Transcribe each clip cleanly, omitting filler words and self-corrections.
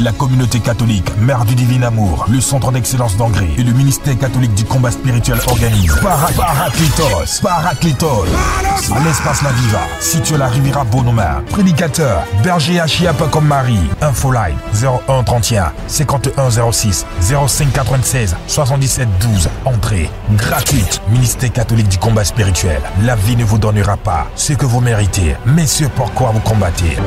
La communauté catholique, Mère du Divin Amour, le centre d'excellence d'Angers et le ministère catholique du combat spirituel organisent Paraclitos à l'espace La Viva, situé à la Riviera Bonomer. Prédicateur, berger Achiapa comme Marie. Info live 01 31 51 06 05 96 77 12. Entrée gratuite. Ministère catholique du combat spirituel. La vie ne vous donnera pas ce que vous méritez, mais ce pourquoi vous combattez.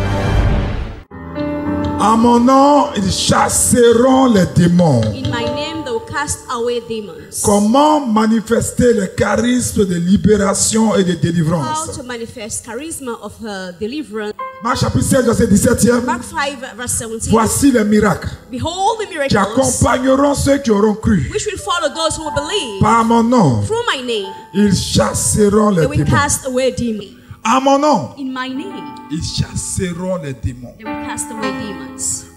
À mon nom, ils chasseront les démons. In my name, they will cast away demons. Comment manifester le charisme de libération et de délivrance? How to manifest charisma of deliverance. Marc chapitre 16, verset 17e. Mark 5, verse 17. Voici les miracles Behold the qui miracles accompagneront ceux qui auront cru. which will follow those who will believe. Par mon nom, Through my name, ils chasseront les they will démons. cast away demons. À mon nom, In my name, ils chasseront les démons. they will cast away demons.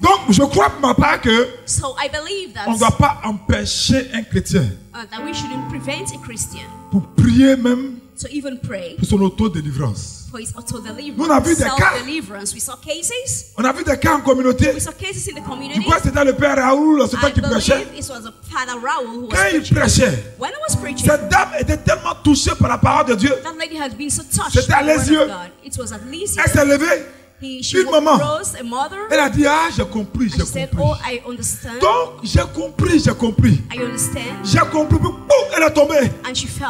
Donc, je crois pour ma part que So I believe on ne doit pas empêcher un chrétien that we shouldn't prevent a Christian pour prier même to even pray pour son auto-délivrance. for his auto-deliverance, Nous, on a vu des cas. self-deliverance. We saw cases. On a vu des cas en communauté. We saw cases in the Tu community. crois que c'était le père Raoul, ce temps I qui prêchait? believe it was a Father Raoul who was Quand il preaching. prêchait, When I was preaching, cette dame était tellement touchée par la parole de Dieu. that lady had been so touched C'était à by the word les yeux. of God. It was at least Elle s'est levée. she Une maman. rose, a mother, Elle a dit, ah, j'ai compris, and she said, j'ai "Oh, compris. I understand. Donc, j'ai compris. I understand." J'ai compris. Puis, boum, elle est tombée. And she fell.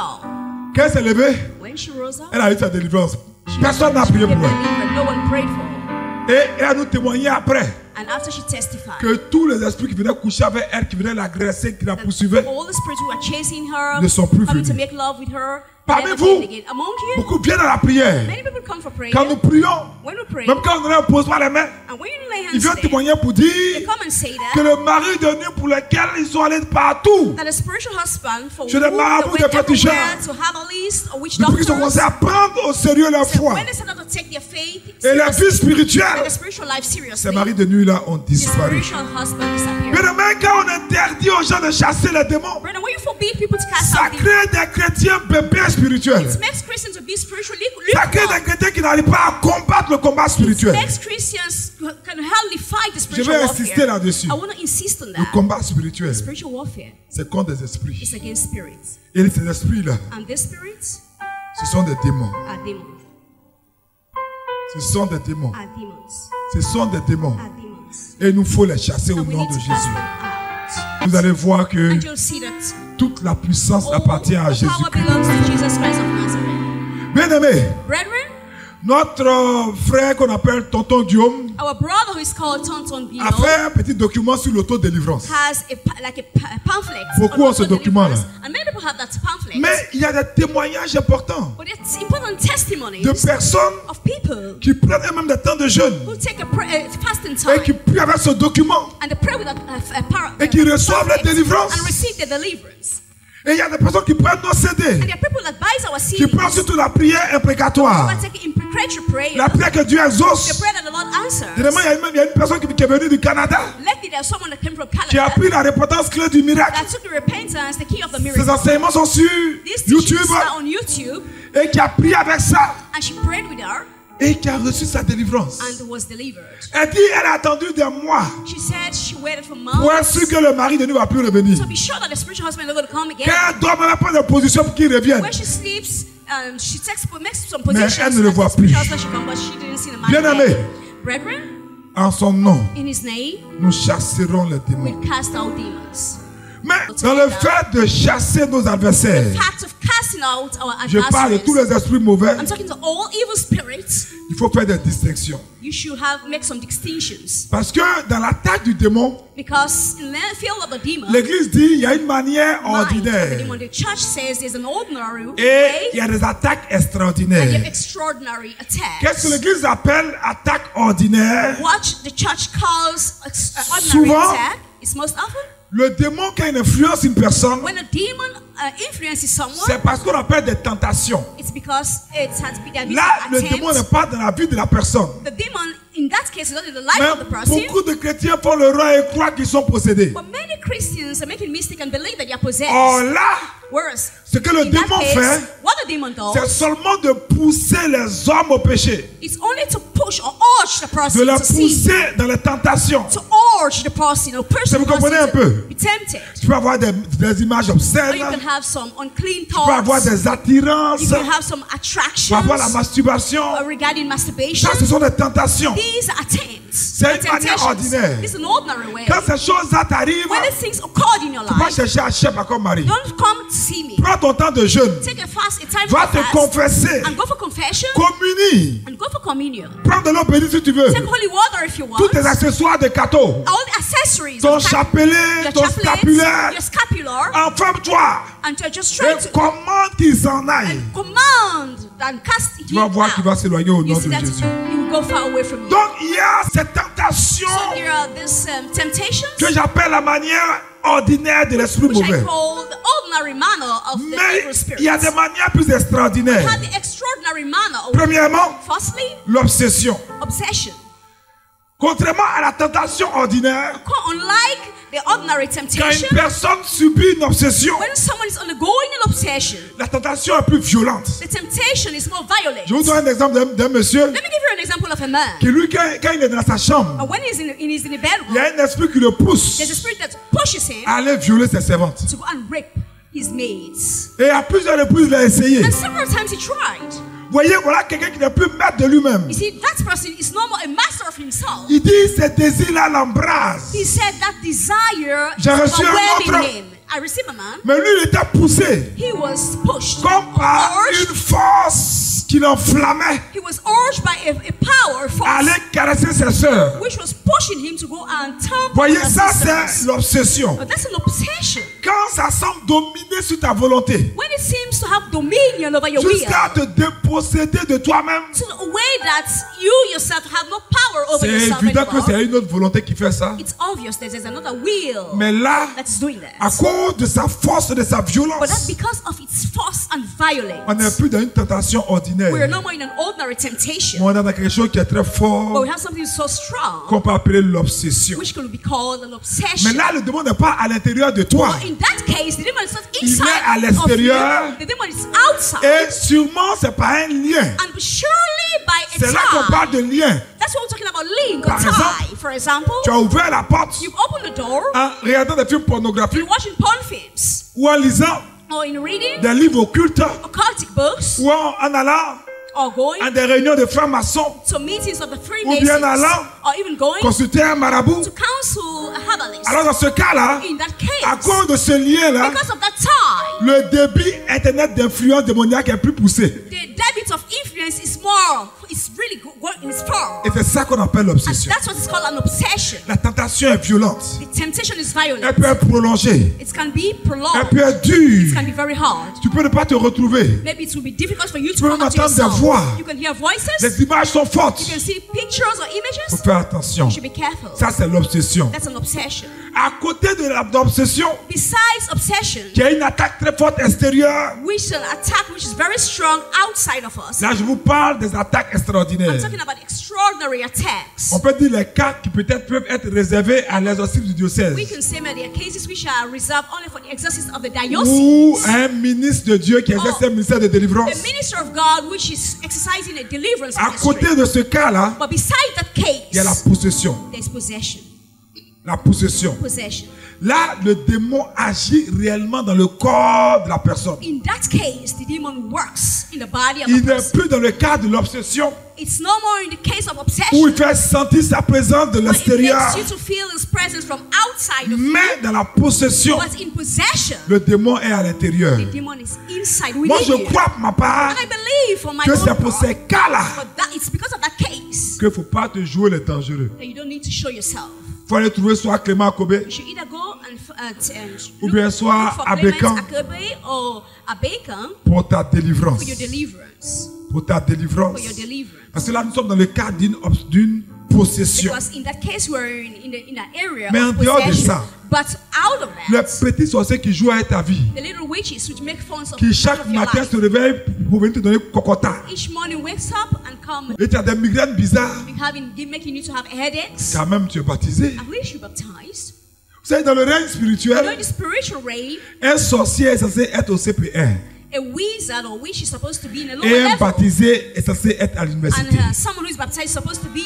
Quand elle s'est levée, When she rose up, elle a eu sa délivrance. she Personne n'a prié became pour elle. delivered. No one prayed for her. Et elle a nous témoigné après And after she testified, que tous les esprits qui venaient coucher avec elle, qui venaient l'agresser, qui la poursuivaient, all the spirits who were chasing her, ne sont plus coming to venus. make love with her, Parmi never vous, came again. Among you, beaucoup viennent à la prière. many people come for prayer. Quand nous prions, When we pray, même quand on ne pose pas les mains, and when you lay ils hands viennent there, témoigner pour they dire come and say que that le mari de nuit pour lequel ils sont allés partout, a spiritual husband for Chez les whom marabouts they de went féticheurs, everywhere to have a list of witch depuis qu'ils ont doctors, commencé à prendre au sérieux leur so foi when they started to take their faith et la vie seriously, and spirituelle, their spiritual life ces seriously, maris de nuit là ont the disparu. spiritual husband disappeared. Mais même quand on interdit aux gens de chasser les démons, Brother, when you forbid people to cast ça out demons, crée des chrétiens bébés spirituels. it makes Christians to be spiritually Ça crée des lukewarm. chrétiens qui n'arrivent pas à combattre le combat It spirituel. makes Christians who can hardly fight the Je spiritual vais insister warfare. là-dessus. I want to insist on Le that. combat spirituel, Spiritual warfare c'est contre des esprits. is against spirits, Et ces esprits-là, and these spirits ce sont des démons. are demons. Ce sont des démons. Are demons. Ce sont des démons. Are demons. Et il nous faut les chasser au And we nom need de to cast Jésus. them out. Vous allez voir que And you'll see that toute la puissance all appartient à the power Jésus-Christ. belongs to Jesus Christ of Nazareth. Bien-aimés, Brethren, notre frère qu'on appelle Tonton Guillaume our brother who is called Tonton a Bilo fait un petit document sur l'autodélivrance. has a pamphlet. Beaucoup on ont ce document-là. auto-deliverance, and many people have that pamphlet. Mais il y a des témoignages importants But it's important testimonies de personnes of people qui prennent eux-mêmes des temps de jeûne who take a fasting et time qui prient avec ce document and they pray with et qui reçoivent la pamphlet délivrance. and receive the deliverance. Et il y a des personnes qui prennent nos CD, And there are people that buys our qui CDs, prennent surtout la prière imprécatoire, who take imprecatory prayer, la prière que Dieu the exauce. prayer that the Lord answers. Dernièrement, il y a une personne qui est venue du Canada Lately, there's someone that came from qui a Canada pris la repentance clé du miracle. that took the repentance, the key of the Ses miracle. enseignements sont sur These YouTube teachings are on YouTube, et qui a prié avec ça and she prayed with her et qui a reçu sa délivrance. and was delivered. Elle dit elle a attendu des mois She said she waited for pour être months sûre que le mari de nous va plus revenir. to be sure that the spiritual husband is going to come again. Qu'elle doit même pas de position pour qu'il revienne. When she sleeps, she makes some Mais positions. elle ne le that voit the spiritual plus. husband should come, but she didn't see the man Bien-aimé, again. Brethren, en son nom, in his name, nous chasserons les démons. we cast out demons. Mais dans le fait de chasser nos adversaires, Fact of casting out our je parle de adversaries. tous les esprits mauvais, I'm talking to all evil spirits. il faut faire des distinctions. You should make some distinctions. Parce que dans l'attaque du démon, Because in the field of the demon, l'Église dit il y a une manière mind of the ordinaire demon, the church says there's an ordinary et il y way a des attaques and you have extraordinaires. extraordinary Qu'est-ce que attacks. l'Église appelle attaque ordinaire? What the church calls ordinary Souvent, attack is most often Le démon, quand il influence une personne, when a demon influences someone, c'est parce qu'on appelle des tentations. it's because it has been Là, le démon n'est pas dans la vie de la personne. The demon, in that case, is not in the life Mais of the person. beaucoup de chrétiens font l'erreur et croient qu'ils sont possédés. But many Christians are making mistake and believe that they are possessed. Or là, Whereas, Ce que le In that démon case, fait, what the demon does, c'est seulement de pousser les hommes au péché, it's only to push or urge the de person les to sin, pousser dans les tentations. to urge the person or person Vous who comprenez un wants peu? to be tempted. Tu peux avoir des images Or obscènes, you can have some unclean tu peux avoir thoughts. des attirances, You tu can have some peux attractions avoir la masturbation. regarding masturbation. Ça, ce sont des tentations. These are attempts. C'est une manière Temptations. ordinaire. It's an ordinary way. Quand ces choses-là t'arrivent, When these things occurred in your tu vas life, chercher un chef à comme mari. don't come to see me. Prends ton temps de jeûne. Take a fast, a time Va for te fast, confesser. and go for confession, Communie. and go for communion. Prends de l'eau bénite si tu veux. Take holy water if you want. Tous tes accessoires de cadeau. All the accessories, Ton of chapelet, your ton chaplet, scapulaire. your scapular, Enferme-toi. and to just try Et to commande qu'il s'en aille. command and cast it Tu vas voir qu'il va s'éloigner au You nom see de that Jésus. it will go far away from you. Donc il y a cette tentation So there are these temptations, que j'appelle la manière ordinaire de l'esprit which I mauvais. call the ordinary manner of the Mais evil spirit. il y a des manières plus Have extraordinaires. the extraordinary manner of, Premièrement, firstly, l'obsession. obsession. Contrairement à la tentation ordinaire, Unlike the ordinary quand temptation, une personne subit une obsession, when someone is undergoing an obsession, la tentation est plus violente. the temptation is more violent. Je vous donne un exemple d'un monsieur Let me give you an example of a man. qui, lui, quand il est dans sa chambre, And when he's in the il y bedroom, a un esprit qui le pousse there's a spirit that pushes him à aller violer ses servantes. to go and rape his maids. Et à plusieurs reprises, il a essayé. And several times he tried. Vous voyez, voilà quelqu'un qui n'est plus maître de lui-même. You see, that person is no more a master of himself. Il dit, ce désir-là l'embrase. He said that desire is J'ai reçu un overwhelming autre. him. I received a man. Mais lui, il était poussé He was pushed, comme par urged. une force qui l'enflammait He was urged by a power, a à force, aller caresser ses sœurs. which was pushing him to go and tamper Voyez, with ça, her c'est sisters. l'obsession. But that's an obsession. Quand ça semble dominer sur ta volonté, When it seems to have dominion over your will, jusqu'à te déposséder de toi-même, to the way that you yourself have no power over c'est yourself évident que anymore, c'est une autre volonté qui fait ça. it's obvious that there's another will Mais là, that's doing à that. cause de sa force, de sa But that's violence, because of its force and on n'est violence. plus dans une tentation ordinaire. We are no more in an ordinary temptation, On est dans quelque chose qui est très but fort, we have something so strong, qu'on peut appeler l'obsession. which could be called an Mais obsession. là, le démon n'est pas à l'intérieur de toi. But in that case, the demon is not Il est à inside of l'extérieur. you. The demon is outside. Et sûrement, c'est pas un lien. And surely by a C'est là qu'on parle tie. de lien. That's what we're talking about, link or Par exemple, tie. For example, Tu as ouvert la porte you've opened the door, en regardant des films pornographiques you're watching porn films, ou en lisant or in reading des livres occultes occultic books, ou en allant or going à des réunions de francs-maçons to meetings of the ou bien Freemasons, allant or even going consulter un marabout. to counsel a herbalist. Alors dans ce cas-là, In that à case, cause de ce lien-là, because of that tie, le débit internet d'influence démoniaque est plus poussé. the debit of influence is more, it's really it's far. Et c'est ça qu'on appelle And l'obsession. that's what is called an obsession. La tentation est violente. The temptation is Elle violent. peut être prolongée. It can be Elle prolonged. peut être It dure. can be very hard. Tu peux ne pas te retrouver. Maybe it will be difficult for you to peux come out entendre des yourself. voix. You can hear voices. Les images sont fortes. You can see pictures or Il images. faut faire attention. You should be careful. Ça, c'est l'obsession. That's an obsession. À côté de l'obsession, Besides obsession, il y a une attaque très forte extérieure. which is an attack which is very strong outside of us. Là, je vous parle des attaques I'm extraordinaires. talking about extraordinary attacks. On peut dire les cas qui peut-être peuvent être réservés à l'exorcisme du diocèse. We can say that there are cases which are reserved only for the exorcist of the Ou diocese. un ministre de Dieu qui exerce un ministère de délivrance. A minister of God which is exercising a deliverance À ministry. côté de ce cas-là, But beside that il y a la case, possession. there's possession. La possession. Possession. Là, le démon agit réellement dans le corps de la personne. In that case, the demon works in the body of Il a n'est person. plus dans le cadre de l'obsession It's no more in the case of où obsession. il fait sentir sa présence de But it l'extérieur. makes you to feel his presence from outside of you. Mais dans la possession, But in possession, le démon est à l'intérieur. the demon is inside Moi, within je you. crois pour ma part And I believe for my que own c'est pour part, ces cas-là but that it's because of that case qu'il ne faut pas te jouer les dangereux. that you don't need to show yourself. Il faut aller trouver soit Clément Akobé You should either go and ou bien soit for à Clement Bécan Akebe or a Bacon pour ta délivrance. for your deliverance. Pour ta délivrance. For your deliverance. Parce que là, nous sommes dans le cadre d'une possession. Because in that case, we're in an area Mais en of dehors de possession. ça, But out of les that, petits sorciers qui jouent avec ta vie, the little witches which make fun of, qui fun chaque of your matin life, se réveillent pour venir te donner cocotta. each morning wakes up and come Et tu as des migraines bizarres. making you to have headaches. Quand même, tu es baptisé. At least you're baptized. Vous savez, dans le règne You know, spirituel, in the spiritual realm, un sorcier est censé être au CP1 a wizard or witch is supposed to be in a lower et un level. baptisé est censé être à And l'université. someone who is baptized is supposed to be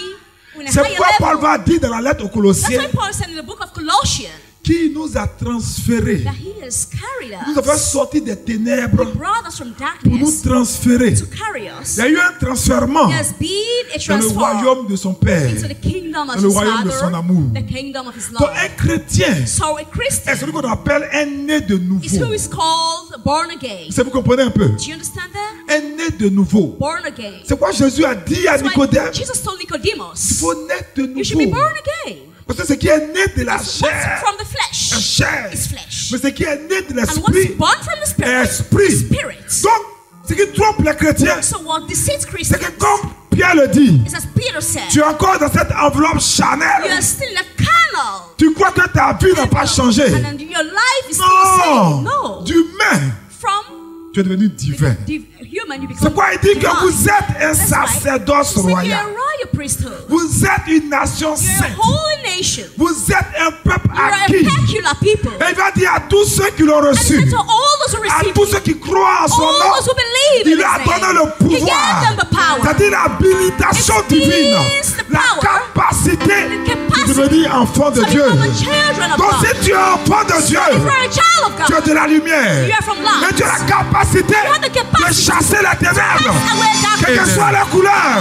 in a C'est higher pourquoi Paul level. va dire dans la lettre aux That's Colossiens why Paul said in the book of Colossians qui nous a transférés, that he has carried nous a fait us, sortir des ténèbres brought us from pour nous darkness transférer. to carry us. Il y a eu un transfèrement There has been a dans le transfer royaume de son Père. into the kingdom of dans le his royaume de son Father, amour. the kingdom of his Donc love. un chrétien So a est Christian celui qu'on appelle un né de is nouveau. who is called born again. Vous comprenez un peu? Do you understand that? Un né de nouveau. Born again. C'est quoi Jésus a dit à That's why Nicodème? Jesus told Il Nicodemus, faut naître de you should be nouveau. born again. Parce que ce qui est né de la Because what's chair, from the est flesh chair. is flesh. Mais ce qui est né de And what's l'esprit, born from the est spirit esprit. is spirit. Donc, ce qui trompe les chrétiens, So what deceits c'est Christians que comme Pierre le dit, is as Peter said, tu es encore dans cette enveloppe you charnelle. are still in a carnal. Tu crois que ta vie n'a pas changé. And then your life is still the same. No. D'humain, From tu es devenu divin. human, you become C'est pourquoi il dit que divine. vous êtes un That's why sacerdoce he said you're royal. a royal priesthood. Vous êtes une nation You're a sainte. holy nation. Vous êtes un peuple You're a acquis. peculiar people. Et il va dire à tous ceux qui l'ont And he reçu, said to all those who à receive tous him, ceux qui croient en son all nom, those who believe in il a his donné name, le he gave pouvoir, them the power. c'est-à-dire l'habilitation It divine, means the la power, capacité the capacity de devenir enfant de to Dieu. become the children of Donc God. si tu es enfant de Dieu, If you're a child of tu es God, de la lumière. you are from light. Mais tu as la capacité have the de capacity chasser les ténèbres. cast away Quelle que darkness. soit la couleur,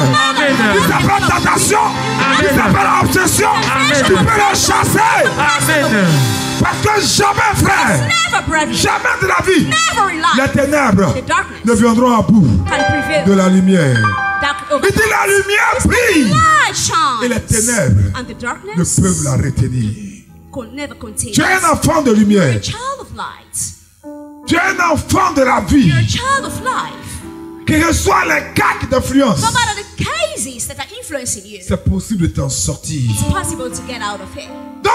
qui s'appelle tentation, qui s'appelle obsession, tu peux le chasser. Parce que jamais, frère, Never, brethren, jamais de la vie, never in life les ténèbres the darkness ne viendront à bout can prevail. de la lumière. Dark over Il dit la lumière brille light shines, et les ténèbres and the ne darkness peuvent la retenir. could never contain Tu es it. un enfant de You're a lumière. child of light. Tu es un enfant de la vie. You're a child of life. Quels que soient les cas qui t'influencent, No matter the cases that are influencing you, c'est possible de t'en sortir. it's possible to get out of it. Donc,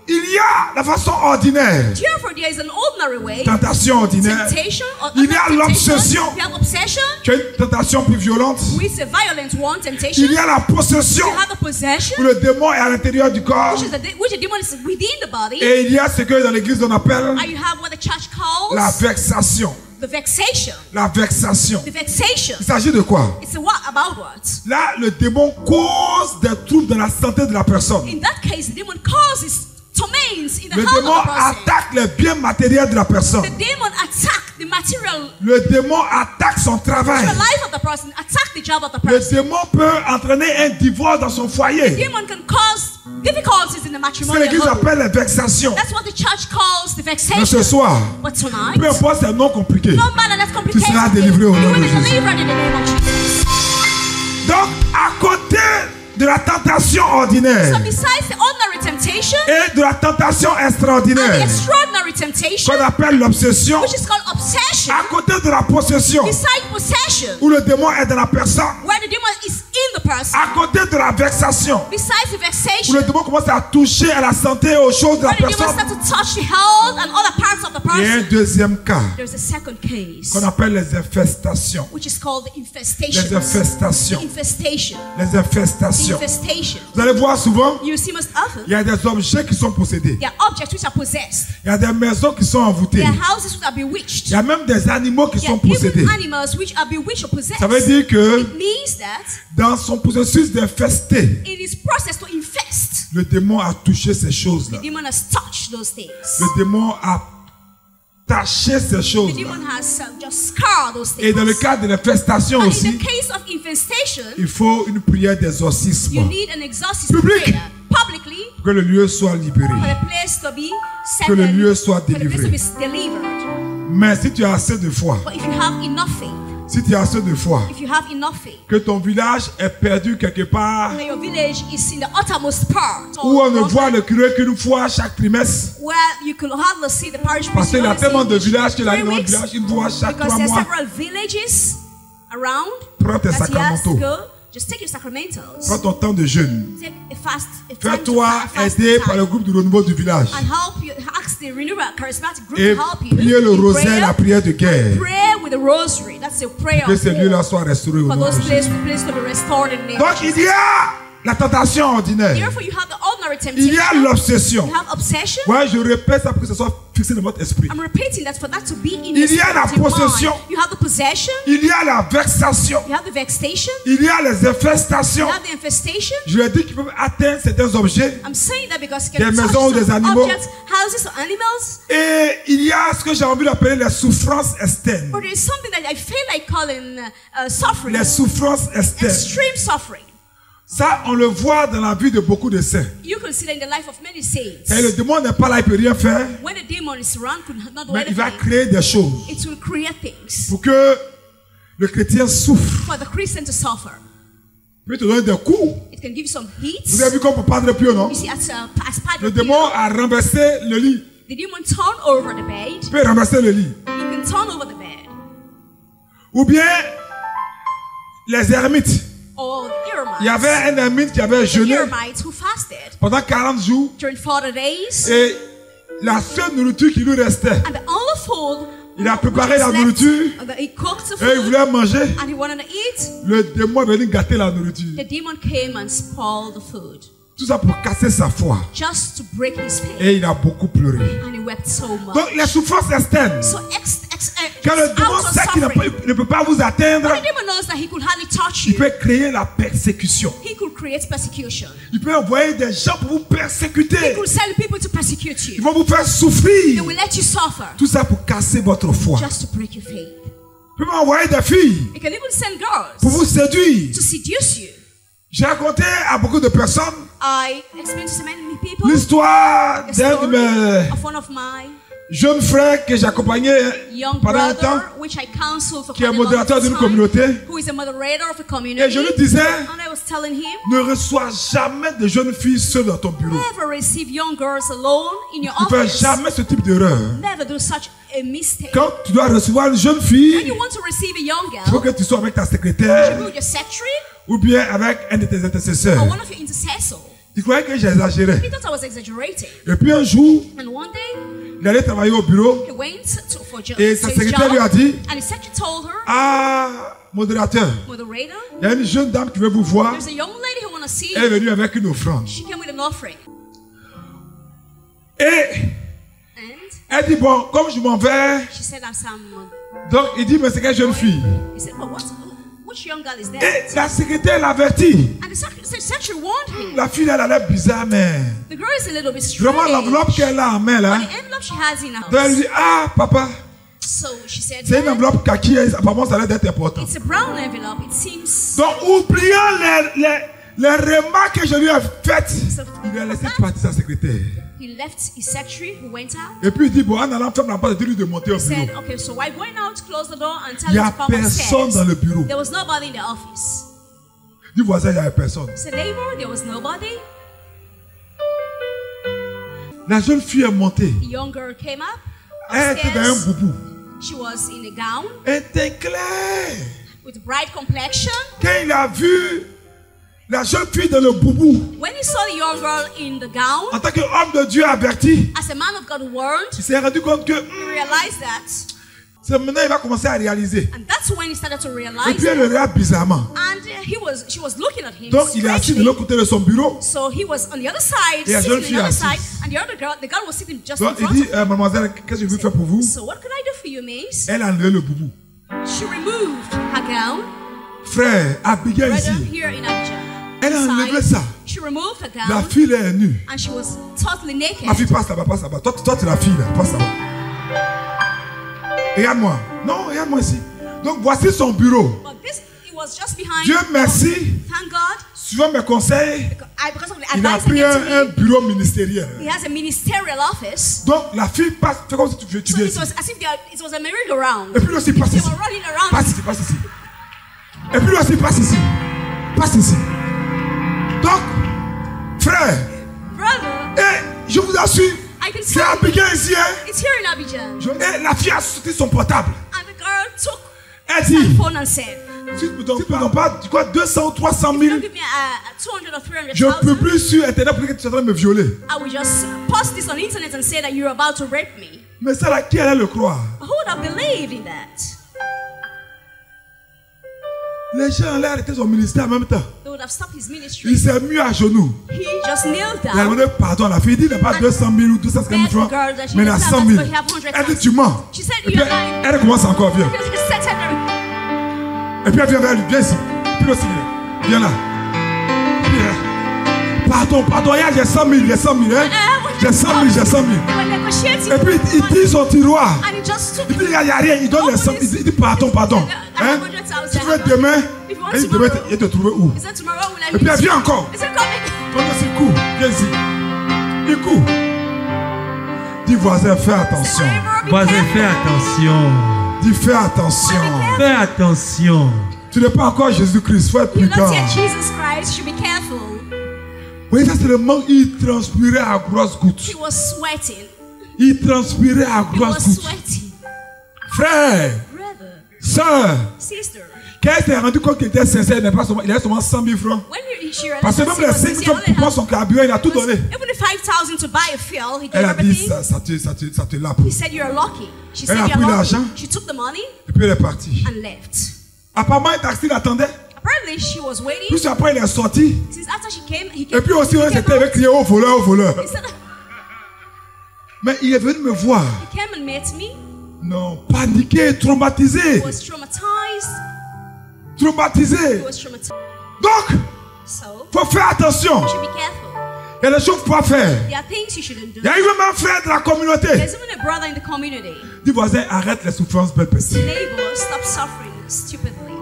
il y a la façon ordinaire, Therefore, there is an ordinary way. tentation ordinaire. Temptation, or Il y a temptation. l'obsession. You have obsession, Tu as une tentation plus violente. which is a violent one. Temptation. Il y a la possession, You have a possession, où le démon est à l'intérieur du corps. which the demon is within the body. Et il y a ce que dans l'église on appelle And you have what the church calls la vexation. the vexation. La vexation. The vexation. Il s'agit de quoi? It's a what about what? Là, le démon cause des troubles dans la santé de la personne. In that case, the demon causes torments in the Le heart démon of the person. attaque les biens matériels de la personne. The demon attack the material, Le démon attaque son travail. the life of the person, attack the job of the Le person. démon peut entraîner un divorce dans son The foyer. demon can cause difficulties in the Ce que matrimonial l'église home. appelle les vexations. That's what the church calls the Mais vexation. ce soir, But tonight, peu importe, c'est non compliqué. no matter that's complicated, seras délivré au you nom will de be Jésus. delivered in the name of Jesus. Donc, à côté de la tentation ordinaire So besides the ordinary temptation et de la tentation and the extraordinaire, extraordinary temptation, qu'on appelle l'obsession, which is called obsession, à côté de la possession, besides possession, où le démon est dans la personne, where the demon is in the person, à côté de la vexation, besides the où vexation, le démon commence à toucher à la santé et aux choses de la where the demon personne. starts to touch the health and other parts of the Et un person, deuxième cas, there's a second case, qu'on appelle les infestations. which is called the Les infestation. infestations. Infestation. Les infestations. Infestation. Vous allez voir souvent, You see most often, il y a des objets qui sont possédés. there are objects which are possessed. Il y a des maisons qui sont envoûtées. There are houses which are bewitched. Il y a même des animaux qui There sont are possédés. even animals which are bewitched or possessed. Ça veut dire que It means that dans son processus d'infester, in his process to infest, le démon a touché ces choses-là. the demon has touched those things. Le démon a taché ces The choses-là. demon has just scarred those things. Et dans le cas de l'infestation And in aussi, the case of infestation, il faut une prière d'exorcisme you need an exorcism Public. prayer publicly pour que le lieu soit libéré. for the place to be set Que le and lieu soit for the place to délivré. be delivered. Mais si tu as assez de foi, But if you have enough faith, si tu as assez de foi, if you have enough faith, que ton village est perdu quelque part, and your village is in the uttermost part, où on ne or voit le curé qu'une fois chaque trimestre, where you could hardly see the parish parce priest qu'il y a once tellement de in villages qu'il a 3 dans le weeks, village une fois chaque because 3 there are mois. several villages around Prends tes that he has to sacramentaux. go. Just take your sacramentals. Prends ton temps de jeûne. Take a fast, a time to Fais-toi fast aider time. par le groupe de renouveau du village. And help you, ask the renewal charismatic group Et to help you. priez le in rosaire, prayer. la prière de guerre. Pray with the rosary. That's a prayer Que of ces lieux-là war. soient restaurés au For nom those de Jésus. places to be restored in the name of Donc il Jesus. y a la tentation ordinaire. Therefore, you have the ordinary Il y a temptation. l'obsession. You have obsession. Ouais, je répète ça pour que ce soit fixé dans votre esprit. I'm repeating that for that to be in Il y a la your possession. mind. You have the possession. Il y a la vexation. You have the vexation. Il y a les infestations. You have the infestation. Je lui ai dit qu'ils peuvent atteindre certains objets. I'm saying that because you Des can touch maisons ou des some animaux. objects, houses or animals. Et il y a ce que j'ai envie d'appeler les souffrances externes. But there is something that I feel like calling suffering. Les souffrances externes. Extreme suffering. Ça, on le voit dans la vie de beaucoup de saints. You can see that in the life of many saints. Et le démon n'est pas là, il ne peut rien faire. When the demon is around, could not do Mais il va anything. créer des choses It will create things pour que le chrétien souffre. for the Christian to suffer. Il peut te donner des coups. It can give you some heat. Vous avez vu comme Padre Pio, non? You see, as Padre Le démon a renversé le lit. the demon turned over the bed. Il peut renverser le lit. You can turn over the bed. Ou bien les ermites. Or Il y avait Eremites. un ermite qui avait The jeûné Eremites who fasted pendant 40 jours. during 40 days. Et la seule nourriture qui lui restait, And the only food il a which préparé was la left, nourriture he cooked the et il food voulait manger. and he wanted to eat. Le démon est venu gâter la nourriture. The demon came and spoiled the food Tout ça pour casser sa foi. just to break his faith. Et il a beaucoup pleuré. And he wept so much. Donc les souffrances externes, So quand le démon out of sait qu'il suffering. ne peut pas vous atteindre, When the demon knows that he could hardly touch il you, peut créer la persécution. he could create persecution. Il peut envoyer des gens pour vous He persécuter. could send people to persecute Ils you. vont vous faire They souffrir. will let you suffer Tout ça pour casser votre foi. just to break your faith. Il peut envoyer des filles He can even send girls pour vous séduire. to seduce you. J'ai raconté à beaucoup de personnes I explained to so many people l'histoire a d'un de story mes of one of my jeunes frères que j'accompagnais young pendant un temps, brother, which I counseled for qui est quite a long modérateur d'une time, communauté. who is a moderator of a Et community. je lui disais, And I was telling him, ne reçois jamais de jeunes filles seules dans ton bureau. never receive young girls alone in your Tu ne fais office. jamais ce type d'erreur. Never do such a mistake. Quand tu dois recevoir une jeune When fille, you want to receive a young il faut girl, que tu sois avec ta you secrétaire do your secretary ou bien avec un de tes intercesseurs. or one of your intercessors. Il croyait que j'exagérais. He thought I was exaggerating. Et puis un jour, And one day, il allait travailler au bureau he went for et to sa his secrétaire lui a job, dit, and his secretary told her, ah, modérateur, moderator, il y a une jeune dame qui veut vous voir. there's a young lady who want to see Elle est you. venue avec une offrande. She came with an offering. Et And elle dit, bon, comme je m'en vais, she said, I'm some. donc il dit, mais c'est quelle jeune fille? He said, well, which young girl is that? Et la secrétaire l'avertit. And the secretary warned him. La fille, elle a l'air bizarre, mais The girl is a little bit strange. vraiment l'enveloppe qu'elle a en main là. The envelope she has in her Donc elle lui house. dit, ah papa, So she said, c'est une "Dad, enveloppe kaki, apparemment ça a l'air d'être important. it's a brown envelope. It seems. Donc oubliant les remarques que je lui ai faites, il a laissé partir sa secrétaire. He left his secretary who went out. Et puis il dit, bon, en allant fermer la porte, dis-lui de monter au He said, bureau. okay, so while going out, close the door and tell Il n'y him a to come personne upstairs. dans le bureau. There was nobody in the office. Du voisin, il n'y avait personne. He said, neighbor, there was nobody. La jeune fille est montée. The young girl came up Elle était dans un upstairs. boubou. She was in a gown Elle était claire. with bright complexion. Quand il a vu la jeune fille dans le boubou, When he saw the young girl in the gown, en tant qu'homme de Dieu averti, as a man of God warned, il s'est rendu compte que he realized that. c'est maintenant il va commencer à réaliser. And that's when he started to Et realize puis elle le that. regarde bizarrement. And she was looking at him. Donc il est assis de strangely. l'autre côté de son bureau. So he was on the other side, Et la jeune sitting on the fille other assise. side, and the girl was sitting just Donc in il front dit, of him. mademoiselle, qu'est-ce que je peux faire pour vous? So what can I do for you, miss? Elle a enlevé le boubou. She removed her gown, Frère, Abigail brother, ici. here in Abidjan. Elle a enlevé Inside, ça. she removed her La gown, fille est nue. and she was totally naked. Ma fille, passe là-bas, passe là-bas. Toi, tu es la fille là, passe là-bas. Regarde-moi. Non, regarde-moi ici. Donc voici son bureau. But it was just behind. Dieu merci. Thank God. Suivant mes conseils, Because of the il a advice he pris gave to un me, bureau ministériel. he has a ministerial office. Donc la fille passe, fais comme si tu So viens it ici. was as if it was a merry-go-round. Et puis lui aussi passe They ici. were running around. Passe ici, passe ici. Et puis lui aussi passe ici. Passe ici. Donc, frère, Brother, et je vous assure, I can c'est tell you, Abigail ici. Hein? it's here in Abidjan. Et la fille a sorti son portable. And the girl took Elle her dit, phone and said, si tu ne me donnes pas, tu crois, 200 ou 300 you 000, don't give me a 200 or je 300,000, publie sur Internet pour que tu es en train de me violer. I will just post this on the internet and say that you're about to rape me. Mais ça là, qui allait le croire? Who would have believed in that? Les gens allaient arrêter son ministère en même temps. They would have stopped his Il ministry. s'est mis à genoux. He just knelt Il a down. demandé pardon à la fille. Il dit, il n'a pas 200 000 ou 250 000 francs, mais il a 100 000. Elle dit, tu mens. She said, Et puis, "You're lying." elle commence encore, viens. He said to her, Et puis elle vient vers lui, viens ici. Puis aussi, viens là. Viens. Pardon, j'ai 100 000, j'ai 100 000, hein. J'ai 100 000, j'ai 100 000. when negotiating, Et puis il dit son tiroir. and he just took Il dit, il n'y a rien, il donne les 100 000. Il dit, pardon. Hein? Tu veux demain? Et il dit, demain, il te trouver où? He said, "Tomorrow will I Et puis elle meet vient you?" encore. He said, "Come in." Toi aussi, cours, viens ici. Il court. Dis voisin, fais attention. Neighbor, be Voisin, careful. fais attention. Dis fais attention. Fais attention. Tu n'es pas encore Jésus-Christ, faut être You're not prudent. yet Jesus Christ. You should be careful. Oui, ça c'est le moment où il transpirait à grosses gouttes. He was sweating. Il transpirait à He was grosses gouttes. sweating. Frère, Brother, sœur, sister. quand il s'est rendu compte qu'il était sincère, il avait seulement 100 000 francs. When she realized Parce que that même he les was 5 000 sincere, francs pour prendre son carburant, il a tout donné. even the 5,000 to buy a fuel, he gave Elle a dit, everything. ça te l'a He pris. said, "You're lucky." She Elle said, a "You're pris lucky." l'argent. She took the money Et puis elle est partie. and left. Apparemment, un taxi l'attendait. Apparently, she was waiting. Puis après, il est sorti. Since after she came, he Et came. puis aussi, he on came s'était out. crié au voleur, au voleur. He said, Mais il est venu me voir. he came and met me. Non, paniqué, traumatisé. He was traumatized. He Traumatisé. was traumatized. Donc, So, faut faire attention. you should be careful. Il y a des choses qu'il faut faire. There are things you shouldn't do. Il y a even un frère de la communauté. There's even a brother in the community. Dis voisin, arrête les souffrances, belle personne. Neighbor, stop suffering stupidly.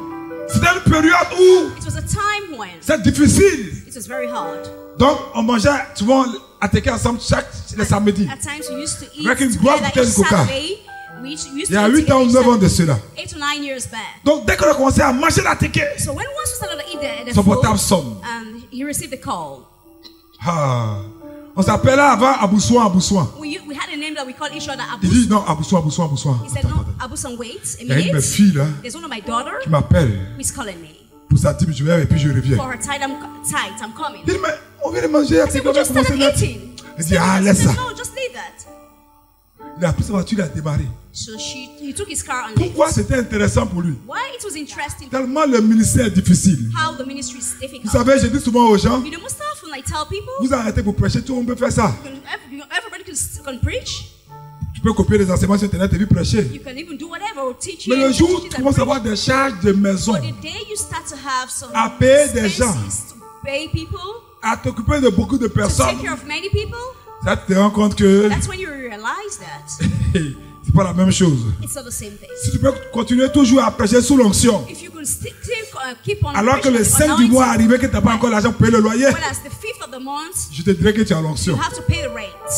C'était une période où It was a time when c'est difficile. it was very hard. Donc, on mangeait souvent à tequer ensemble chaque le samedi. At times we used to eat Avec une together grosse bouteille each de coca. Saturday. We used Il y to a eat 8 ans ou together 9 ans each de Saturday. cela. 8 to 9 years back. Donc, dès qu'on a commencé à manger la tequée, So when once we started to eat the son food, portable sonne. and he received a call. On s'appelait avant Aboussoin. We had a name that we called each other Il Abu. dit non, Aboussoin. He said, "No, Abu-san, wait a Il y a une de mes minute. filles là There's one of my daughter qui m'appelle who is calling me. pour sa team. Je vais et puis je reviens. For her tight, I'm coming." Il dit mais on vient de manger la I said, tequée. "We On va just commencer started là. eating." Il dit ah laisse ça. No, just leave that. Il a pris sa voiture, il a démarré. So he took his car and left. Pourquoi c'était intéressant pour lui? Why it was interesting Tellement le ministère est difficile. how the ministry is Vous difficult. savez, je dis souvent aux gens, You know, most often I tell people, vous arrêtez pour prêcher, tout le monde peut faire ça. everybody can preach. Tu peux copier les enseignements sur internet et puis prêcher. You can even do whatever or teach Mais you. le jour où teach tu and commences à preach. avoir des charges de maison, But the day you start to have some à payer des gens, expenses to pay people, à t'occuper de beaucoup de to personnes, take care of many people, ça tu te rends compte que that's when you realize that c'est pas la même chose. it's not the same thing. Si tu peux continuer toujours à prêcher sous l'onction, If you can keep on alors que preaching le the 5 du mois est anointing, arrivé que tu n'as pas encore l'argent pour payer le loyer, whereas the 5th of the month, je te dirais que tu as you l'onction. have to pay the rent.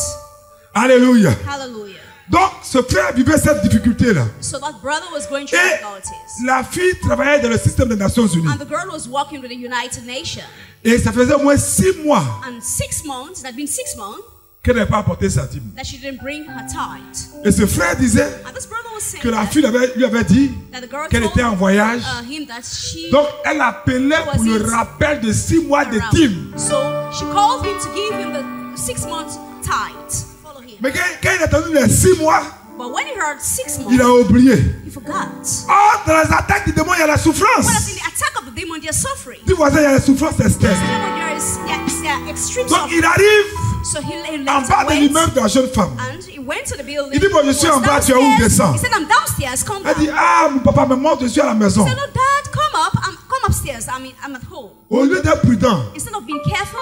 Alléluia. Hallelujah. Donc, ce frère vivait cette difficulté-là. So that brother was going through Et difficulties. la fille travaillait dans le système des Nations Unies. And the girl was working with the United Nations. Et ça faisait au moins 6 mois And 6 months, it had been 6 months, qu'elle n'avait pas apporté sa dîme. that she didn't bring her tithe. Et ce frère disait And this brother was saying que la that, fille lui avait dit that the girl qu'elle told était en voyage. him that she Donc, elle appelait pour le rappel de 6 mois de around. dîme. So she called him to give him the 6 months tithe. Follow him. Mais quand il a entendu les 6 mois, But when he heard 6 il a months, oublié. he forgot. Oh, dans les attaques du démon, il y a la souffrance. Whereas in the attack of the demon, they're suffering. Dis voisin, il y a la souffrance externe. When there is extreme Donc, suffering. il arrive So he en left bas de and l'immeuble de la jeune femme. he went to the building. Il dit, bon, je suis en bas, tu es où, Downstairs. descends. He said, I'm downstairs, come Elle down. dit, ah, mon papa me montre, je suis à la maison. He said, no, Dad, come up. Come upstairs. I'm at home. Au lieu d'être prudent, Instead of being careful,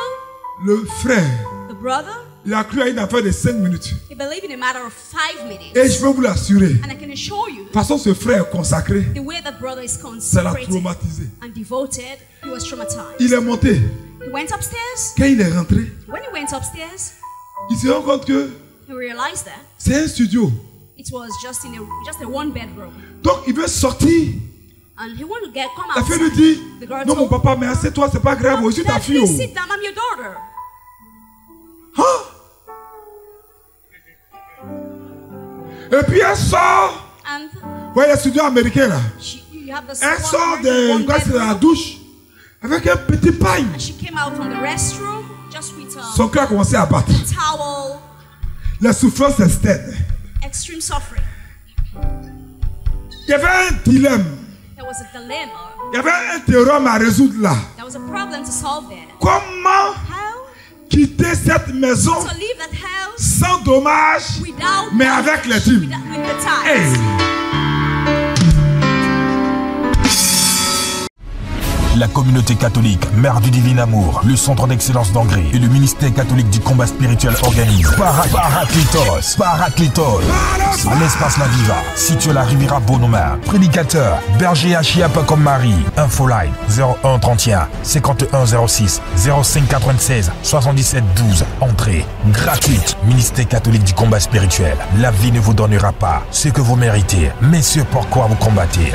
le frère, the brother, il a cru à une affaire de 5 minutes. he believed in a matter of 5 minutes. Et je peux vous l'assurer. And I can assure you, De toute façon, ce frère est consacré. the way that brother is Ça l'a consecrated traumatisé. and devoted, he was traumatized. Il est monté. He went upstairs. Quand il est rentré, When he went upstairs, il se rend compte que he realized that c'est un studio. it was just a one bedroom. Donc, il veut sortir. And he wanted to come La fille lui outside. dit, The girl non, mon told papa, mais assieds-toi, c'est pas grave. Je suis ta Dad, fille. please Oh. sit down. I'm your daughter. Hein? Et puis elle sort. And Vous voyez les studios américains là. you have this Elle sort one de la bedroom. douche avec un petit paille. And she came out from the restroom just with a Son cœur a commencé à battre. towel. La souffrance externe. Extreme suffering. Il y avait un dilemme. There was a dilemma. Il y avait un théorème à résoudre là. There was a problem to solve there. Comment How quitter cette maison to leave that house sans dommage, without mais avec les tubes? with the ties? Hey. La communauté catholique, Mère du Divin Amour, le centre d'excellence d'Angers et le ministère catholique du combat spirituel organisent Paraclitos à l'espace La Viva, situé à la Riviera Bonomer. Prédicateur, berger à Chiapa comme Marie. Infoline 01 31 51 06 05 96 77 12. Entrée gratuite. Ministère catholique du combat spirituel. La vie ne vous donnera pas ce que vous méritez, mais ce pourquoi vous combattez.